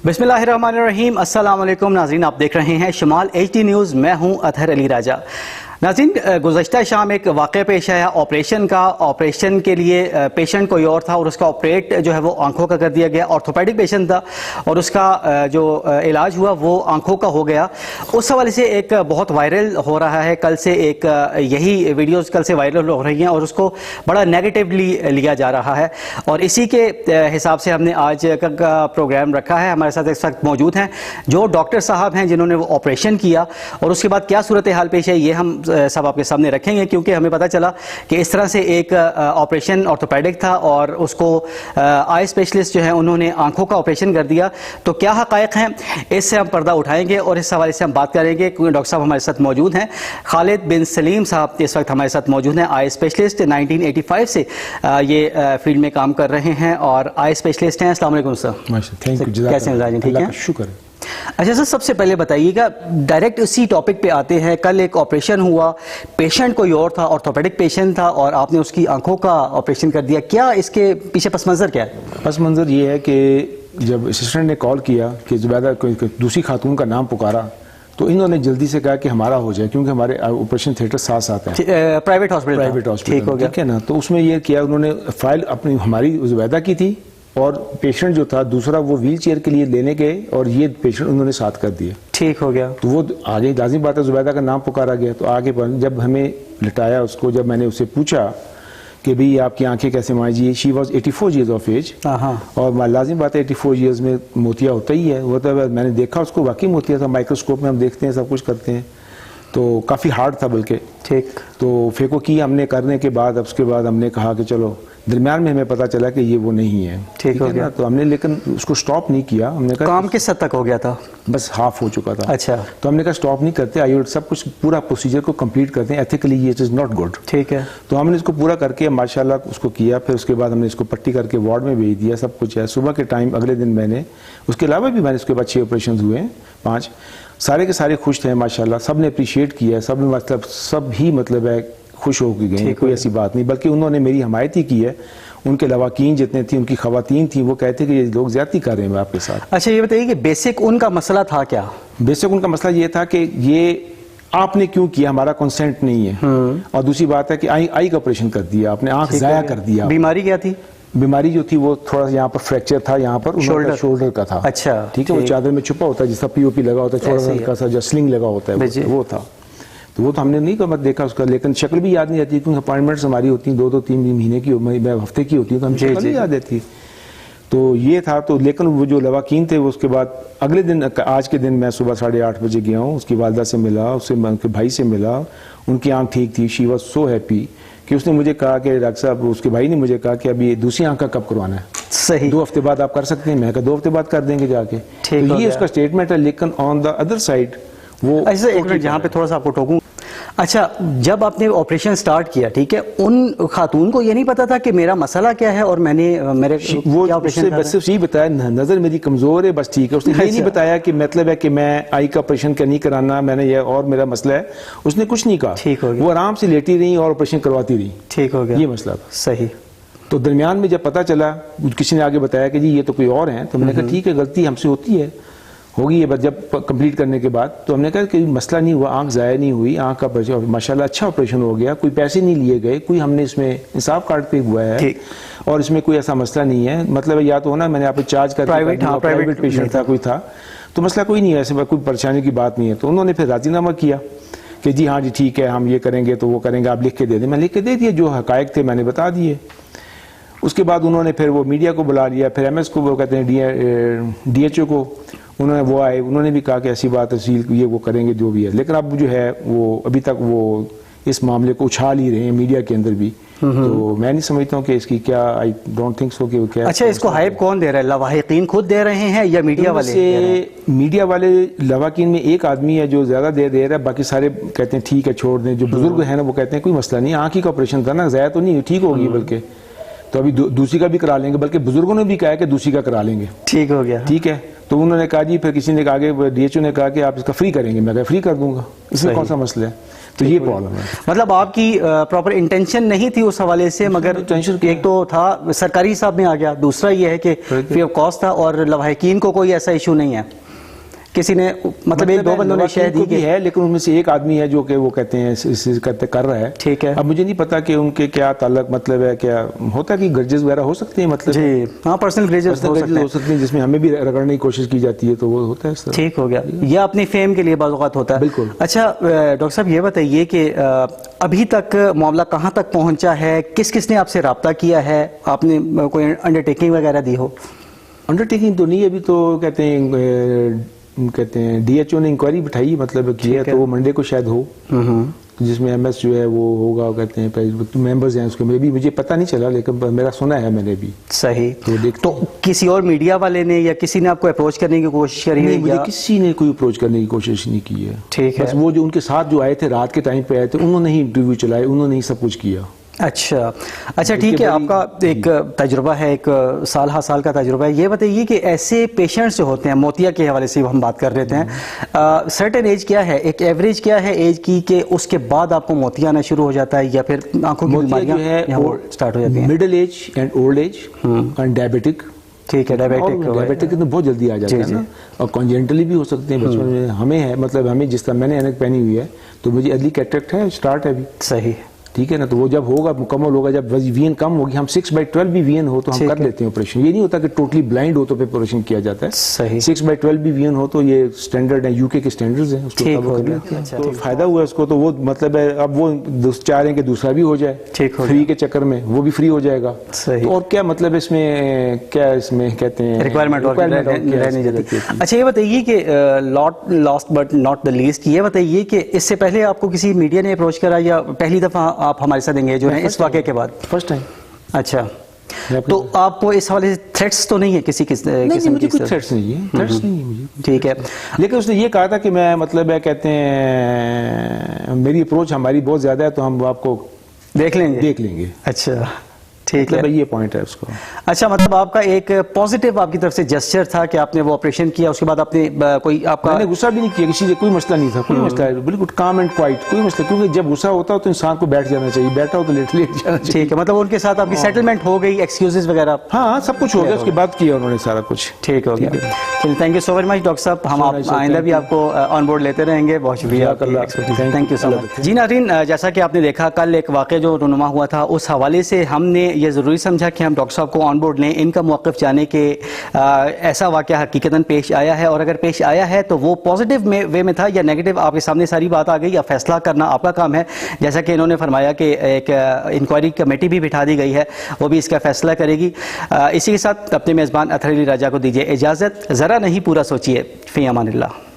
बिस्मिल्लाहिर्रहमानिर्रहीम। अस्सलाम वालेकुम नाज़रीन, आप देख रहे हैं शमाल HD न्यूज़। मैं हूं अतहर अली राजा। नाज़रीन, गुज़श्ता शाम एक वाक़या पेश आया ऑपरेशन का। ऑपरेशन के लिए पेशेंट कोई और था और उसका ऑपरेट जो है वो आंखों का कर दिया गया। ऑर्थोपेडिक पेशेंट था और उसका जो इलाज हुआ वो आंखों का हो गया। उस हवाले से एक बहुत वायरल हो रहा है, कल से एक यही वीडियोज़ कल से वायरल हो रही हैं और उसको बड़ा नेगेटिवली लिया जा रहा है। और इसी के हिसाब से हमने आज का प्रोग्राम रखा है। हमारे साथ इस वक्त मौजूद हैं जो डॉक्टर साहब हैं जिन्होंने वो ऑपरेशन किया और उसके बाद क्या सूरत हाल पेश है ये हम सब आपके सामने रखेंगे, क्योंकि हमें पता चला कि इस तरह से एक ऑपरेशन ऑर्थोपेडिक था और उसको आई स्पेशलिस्ट जो है उन्होंने आंखों का ऑपरेशन कर दिया। तो क्या हक़ाइक़ हैं, इससे हम पर्दा उठाएंगे और इस हवाले से हम बात करेंगे। डॉक्टर साहब हमारे साथ मौजूद हैं, खालिद बिन सलीम साहब इस वक्त हमारे साथ मौजूद हैं। आई स्पेशलिस्ट 1985 से ये फील्ड में काम कर रहे हैं और आई स्पेशलिस्ट हैं। अस्सलाम वालेकुम सर। कैसे हैं? ठीक है, शुक्र। अच्छा सर, सबसे पहले बताइएगा, डायरेक्ट उसी टॉपिक पे आते हैं। कल एक ऑपरेशन हुआ, पेशेंट कोई और था, ऑर्थोपेडिक पेशेंट था और आपने उसकी आंखों का ऑपरेशन कर दिया। क्या इसके पीछे पस मंज़र क्या है? पस मंज़र ये है कि जब असिस्टेंट ने कॉल किया कि ज़ुबैदा कोई दूसरी खातून का नाम पुकारा तो इन्होंने जल्दी से कहा कि हमारा हो जाए, क्योंकि हमारे ऑपरेशन थिएटर साथ साथ हैं, प्राइवेट हॉस्पिटल, ठीक है ना। तो उसमें ये किया उन्होंने, फाइल अपनी हमारी ज़ुबैदा की थी और पेशेंट जो था दूसरा वो व्हील चेयर के लिए लेने गए और ये पेशेंट उन्होंने साथ कर दिया। ठीक हो गया। तो वो आगे लाज़िम बात है, ज़ुबैदा का नाम पुकारा गया। तो आगे जब हमें लिटाया उसको, जब मैंने उससे पूछा कि भाई आपकी आंखें कैसे मांझी, she was 84 years of age. और लाजिम बात है 84 ईयर्स में मोतिया होता ही है। वो तो मैंने देखा उसको, वाकई मोतिया था। माइक्रोस्कोप में हम देखते हैं, सब कुछ करते हैं, तो काफ़ी हार्ड था बल्कि। ठीक। तो फेको की हमने करने के बाद, उसके बाद हमने कहा कि चलो, दरमियान में हमें पता चला कि ये वो नहीं है। ठीक है ना। तो हमने लेकिन उसको स्टॉप नहीं किया। हमने कहा काम किस हद तक हो गया था? बस हाफ हो चुका था। अच्छा। तो हमने कहा स्टॉप नहीं करते, आइए सब कुछ पूरा प्रोसीजर को कंप्लीट करते हैं, एथिकली ये इट इज़ नॉट गुड। ठीक है। तो हमने इसको पूरा करके माशाल्लाह उसको किया। फिर उसके बाद हमने इसको पट्टी करके वार्ड में भेज दिया, सब कुछ है। सुबह के टाइम अगले दिन मैंने, उसके अलावा भी मैंने उसके बाद 6 ऑपरेशन हुए हैं, 5, सारे के सारे खुश थे माशाल्लाह। सब ने अप्रिशिएट किया, सब ने मतलब सब ही मतलब है खुश हो के गए, कोई ऐसी बात नहीं। बल्कि उन्होंने मेरी हमायत ही की है। उनके लवाकीन जितने थी, उनकी खवातीन थी, वो कहते कि ये लोग ज्यादती कर रहे हैं आपके साथ। अच्छा, ये बताइए कि बेसिक उनका मसला था क्या? बेसिक उनका मसला ये था कि ये आपने क्यों किया, हमारा कंसेंट नहीं है। और दूसरी बात है कि आई का ऑपरेशन कर दिया आपने, आंख जाया कर दिया। बीमारी क्या थी? बीमारी जो थी वो थोड़ा सा यहाँ पर फ्रैक्चर था, यहाँ पर शोल्डर का था। अच्छा, ठीक है। वो चादर में छुपा होता है, जिसका POP लगा होता है, थोड़ा सा हल्का सा जो स्लिंग लगा होता है, वो था। तो वो तो हमने नहीं मत देखा उसका, लेकिन शक्ल भी याद नहीं आती, क्योंकि अपॉइंटमेंट्स हमारी होती हैं 2-3 महीने की, हफ्ते की होती है, तो हमें शक्ल नहीं याद आती। तो ये था। तो लेकिन वो जो लवाकीन थे वो उसके बाद अगले दिन, आज के दिन मैं सुबह 8:30 बजे गया हूँ, उसकी वालदा से मिला, उससे उनके भाई से मिला। उनकी आंख ठीक थी, शी वॉज सो हैप्पी कि उसने मुझे कहा कि डॉक्टर साहब, उसके भाई ने मुझे कहा कि अभी दूसरी आंख का कब करवाना है? सही, 2 हफ्ते बाद आप कर सकते हैं। मैं कहा 2 हफ्ते बाद कर देंगे जाके। तो ये उसका स्टेटमेंट है। लेकिन ऑन द अदर साइड वो, ऐसे एक मिनट यहाँ पे थोड़ा सा आपको टोकूं। अच्छा, जब आपने ऑपरेशन स्टार्ट किया, ठीक है, उन खातून को ये नहीं पता था कि मेरा मसला क्या है और मैंने मेरे वो ऑपरेशन बस यही बताया, नजर मेरी कमजोर है, बस ठीक है। उसने ये नहीं बताया कि मतलब है कि मैं आई का ऑपरेशन क्या नहीं कराना, मैंने ये और मेरा मसला है, उसने कुछ नहीं कहा। ठीक हो गया। वो आराम से लेटी रही और ऑपरेशन करवाती रही। ठीक हो गया, ये मसला था। सही। तो दरमियान में जब पता चला, किसी ने आगे बताया कि जी ये तो कोई और है, तो मैंने कहा ठीक है, गलती हमसे होती है, होगी ये। जब कंप्लीट करने के बाद तो हमने कहा कि मसला नहीं हुआ, आंख ज़ाया नहीं हुई, आंख का माशाल्लाह अच्छा ऑपरेशन हो गया, कोई पैसे नहीं लिए गए, कोई हमने इसमें इंसाफ कार्ड पे हुआ है और इसमें कोई ऐसा मसला नहीं है। मतलब या तो ना मैंने आप चार्ज कर प्राइवेट पेशेंट था, कोई था, तो मसला कोई नहीं है, ऐसे कोई परेशानी की बात नहीं है। तो उन्होंने फिर राजीनामा किया कि जी हाँ जी ठीक है, हम ये करेंगे तो वो करेंगे, आप लिख के दे दें। मैं लिख के दे दिए, जो हकायक थे मैंने बता दिए। उसके बाद उन्होंने फिर वो मीडिया को बुला लिया, फिर MS को, वो कहते हैं DHO को, उन्होंने वो आए, उन्होंने भी कहा कि ऐसी बात है, ये वो करेंगे जो भी है। लेकिन अब जो है वो अभी तक वो इस मामले को उछाल ही रहे हैं मीडिया के अंदर भी। तो मैं नहीं समझता हूँ कि इसकी क्या, आई डोंट थिंक सो कि क्या। अच्छा, इसको हाइप कौन दे रहा है? लवाहिकीन खुद दे रहे हैं या मीडिया वाले? मीडिया वाले। लवाकिन में एक आदमी है जो ज्यादा दे रहा है, बाकी सारे कहते हैं ठीक है छोड़ दें। जो बुजुर्ग है ना वो कहते हैं कोई मसला नहीं, आंख ही का ऑपरेशन था ना, ज़ाया तो नहीं, ठीक होगी, बल्कि तो अभी दूसरी का भी करा लेंगे, बल्कि बुजुर्गों ने भी कहा है कि दूसरी का करा लेंगे। ठीक हो गया, ठीक है। तो उन्होंने कहा जी, फिर किसी ने आगे DHO ने कहा कि आप इसका फ्री करेंगे, मैं कहा फ्री कर दूंगा, इसमें कौन सा मसला है। تو یہ پرابلم ہے. مطلب آپ کی پراپر انٹینشن نہیں تھی اس حوالے سے, مگر ایک تو تھا سرکاری حساب میں آ گیا, دوسرا یہ ہے کہ فری آف کاسٹ تھا, اور لواحقین کو کوئی ایسا ایشو نہیں ہے, کسی نے مطلب ایک دو بندوں نے شہر دی کہ ہے, لیکن ان میں سے ایک آدمی ہے جو کہ وہ کہتے ہیں کر رہا ہے. ٹھیک ہے. اب مجھے نہیں پتا کہ ان کے کیا تعلق مطلب ہے, کیا ہوتا ہے کہ گرجز وغیرہ ہو سکتے ہیں, مطلب جی ہاں پرسنل گریجز ہو سکتے ہیں جس میں ہمیں بھی رگڑنے کی کوشش کی جاتی ہے, تو وہ ہوتا ہے اس طرح. ٹھیک ہو گیا, یہ اپنی فیم کے لیے بعض اوقات ہوتا ہے. بالکل. اچھا ڈاکٹر صاحب یہ بتائیے کہ ابھی تک معاملہ کہاں تک پہنچا ہے, کس کس نے آپ سے رابطہ کیا ہے, آپ نے کوئی انڈرٹیکنگ وغیرہ دی ہو؟ انڈرٹیکنگ تو نہیں, ابھی تو کہتے ہیں ڈی ایچ او نے انکوائری بٹھائی, مطلب کی ہے, تو وہ منڈے کو شاید ہو, جس میں ایم ایس جو ہے وہ ہوگا, کہتے ہیں ممبرز ہیں اس کے, مجھے پتہ نہیں چلا, لیکن میرا سنا ہے میں نے بھی. صحیح. تو کسی اور میڈیا والے نے یا کسی نے آپ کو اپروچ کرنے کی کوشش کری ہے؟ مجھے کسی نے کوئی اپروچ کرنے کی کوشش نہیں کی ہے. ٹھیک ہے. بس وہ جو ان کے ساتھ جو آئے تھے رات کے ٹائم پہ آئے تھے, انہوں نے ہی انٹرویو چلائے, انہوں نے ہی سب کچھ کیا. اچھا ٹھیک ہے. آپ کا ایک تجربہ ہے, ایک سال ہا سال کا تجربہ ہے, یہ بتائیے کہ ایسے پیشنٹس جو ہوتے ہیں, موتیا کے حوالے سے ہم بات کر رہے تھے, سرٹن ایج کیا ہے, ایک ایوریج کیا ہے ایج کی, کہ اس کے بعد آپ کو موتیا آنا شروع ہو جاتا ہے, یا پھر آنکھوں کی بیماریاں سٹارٹ ہو جاتی ہیں؟ Middle age and old age and diabetic. ٹھیک ہے. ڈائبیٹک تو بہت جلدی آ جاتا ہے نا, اور کانجینٹلی بھی ہو سکتے ہیں بچپن میں. ہمیں ہے, مطلب ہمیں جس طرح میں نے اینک پہنی ہوئی ہے, تو مجھے ارلی کیٹریکٹ ہے, اسٹارٹ ہے ابھی. صحیح. ٹھیک ہے نا, تو وہ جب ہوگا مکمل ہوگا, جب وی این کم ہوگی, ہم 6/12 بھی وی این ہو تو ہم کر لیتے ہیں آپریشن. یہ نہیں ہوتا کہ ٹوٹلی بلائنڈ ہو تو پہ آپریشن کیا جاتا ہے. صحیح. 6/12 بھی وی این ہو تو یہ سٹینڈرڈ ہے, یو کے اسٹینڈرڈز ہیں, اس کو فالو کر لیتے ہیں, تو فائدہ ہوا اس کو. تو وہ مطلب ہے اب وہ چاہ رہے ہیں کہ دوسرا بھی ہو جائے, فری کے چکر میں وہ بھی فری ہو جائے گا. اور کیا مطلب اس میں کیا اس میں کہتے ہیں ریکوائرمنٹ رہنے جاتی ہے. اچھا یہ بتائیے کہ last but not the least, یہ بتائیے کہ اس سے پہلے آپ کو کسی میڈیا نے اپروچ کرا, یا پہلی دفعہ آپ ہمارے ساتھ انگیج ہوئے ہیں اس واقعے کے بعد؟ First time. اچھا, تو آپ کو اس حوالے سے تھریٹس تو نہیں ہے کسی قسم کی؟ مجھے کوئی تھریٹس نہیں ہے, تھریٹس نہیں ہے مجھے. ٹھیک ہے. لیکن اس نے یہ کہا تھا کہ میں مطلب ہے کہتے ہیں میری اپروچ ہماری بہت زیادہ ہے, تو ہم آپ کو دیکھ لیں گے. اچھا ٹھیک ہے, یہ پوائنٹ ہے اس کو. اچھا, مطلب آپ کا ایک پازیٹیو آپ کی طرف سے جسچر تھا کہ آپ نے وہ آپریشن کیا, اس کے بعد آپ نے کوئی آپ کا, میں نے غصہ بھی نہیں کیا کسی سے, کوئی مسئلہ نہیں تھا, کوئی مسئلہ ہے بالکل کام اینڈ کوائٹ, کوئی مسئلہ, کیونکہ جب غصہ ہوتا ہے تو انسان کو بیٹھ جانا چاہیے, بیٹھا ہو تو لیٹ جانا چاہیے. ٹھیک ہے, مطلب ان کے ساتھ آپ کی سیٹلمنٹ ہو گئی, ایکسکیوزز وغیرہ؟ ہاں سب کچھ ہو گیا, اس کے بعد کیا انہوں نے سارا کچھ. ٹھیک ہو گیا. چلیے, thank you so very much doctor صاحب, ہم آئندہ بھی آپ کو آن بورڈ لیتے رہیں گے. بہت شکریہ, تھینک یو سو مچ. جی ناظرین, جیسا کہ آپ نے دیکھا کل ایک واقعہ جو رونما ہوا تھا, اس حوالے سے ہم نے یہ ضروری سمجھا کہ ہم ڈاکٹر صاحب کو آن بورڈ لیں, ان کا موقف جانے کہ ایسا واقعہ حقیقتاً پیش آیا ہے, اور اگر پیش آیا ہے تو وہ پازیٹیو وے میں تھا یا نیگیٹو, آپ کے سامنے ساری بات آ گئی, یا فیصلہ کرنا آپ کا کام ہے. جیسا کہ انہوں نے فرمایا کہ ایک انکوائری کمیٹی بھی بٹھا دی گئی ہے, وہ بھی اس کا فیصلہ کرے گی. اسی کے ساتھ اپنے میزبان اطہر علی راجہ کو دیجیے اجازت, ذرا نہیں پورا سوچیے. فی امان اللہ.